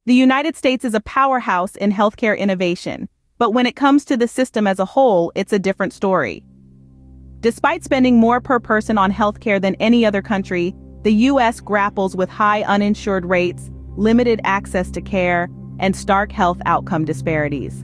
The United States is a powerhouse in healthcare innovation, but when it comes to the system as a whole, it's a different story. Despite spending more per person on healthcare than any other country, the U.S. grapples with high uninsured rates, limited access to care, and stark health outcome disparities.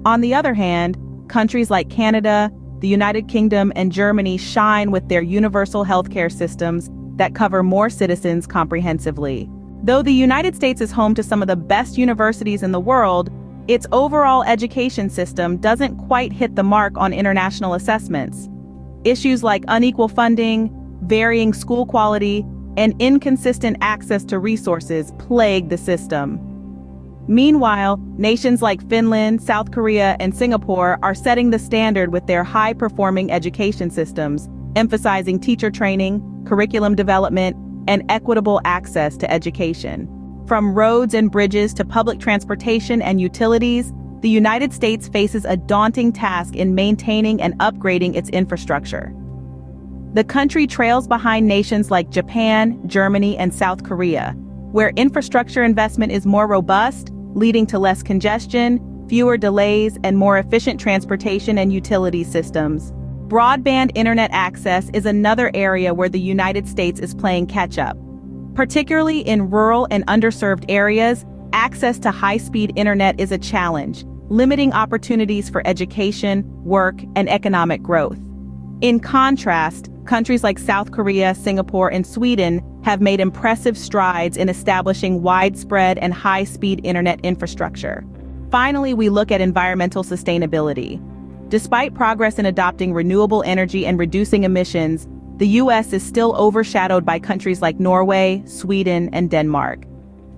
On the other hand, countries like Canada, the United Kingdom, and Germany shine with their universal healthcare systems that cover more citizens comprehensively. Though the United States is home to some of the best universities in the world, its overall education system doesn't quite hit the mark on international assessments. Issues like unequal funding, varying school quality, and inconsistent access to resources plague the system. Meanwhile, nations like Finland, South Korea, and Singapore are setting the standard with their high-performing education systems, emphasizing teacher training, curriculum development, and equitable access to education. From roads and bridges to public transportation and utilities, the United States faces a daunting task in maintaining and upgrading its infrastructure. The country trails behind nations like Japan, Germany, and South Korea, where infrastructure investment is more robust, leading to less congestion, fewer delays, and more efficient transportation and utility systems. Broadband internet access is another area where the United States is playing catch-up. Particularly in rural and underserved areas, access to high-speed internet is a challenge, limiting opportunities for education, work, and economic growth. In contrast, countries like South Korea, Singapore, and Sweden have made impressive strides in establishing widespread and high-speed internet infrastructure. Finally, we look at environmental sustainability. Despite progress in adopting renewable energy and reducing emissions, the U.S. is still overshadowed by countries like Norway, Sweden, and Denmark.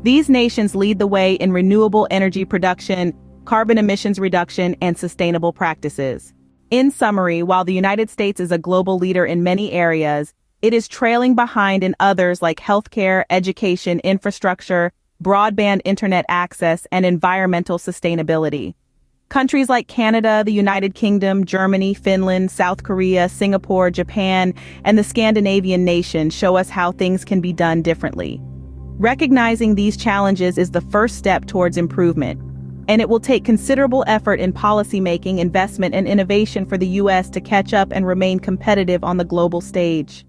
These nations lead the way in renewable energy production, carbon emissions reduction, and sustainable practices. In summary, while the United States is a global leader in many areas, it is trailing behind in others like healthcare, education, infrastructure, broadband internet access, and environmental sustainability. Countries like Canada, the United Kingdom, Germany, Finland, South Korea, Singapore, Japan, and the Scandinavian nations show us how things can be done differently. Recognizing these challenges is the first step towards improvement, and it will take considerable effort in policymaking, investment, and innovation for the U.S. to catch up and remain competitive on the global stage.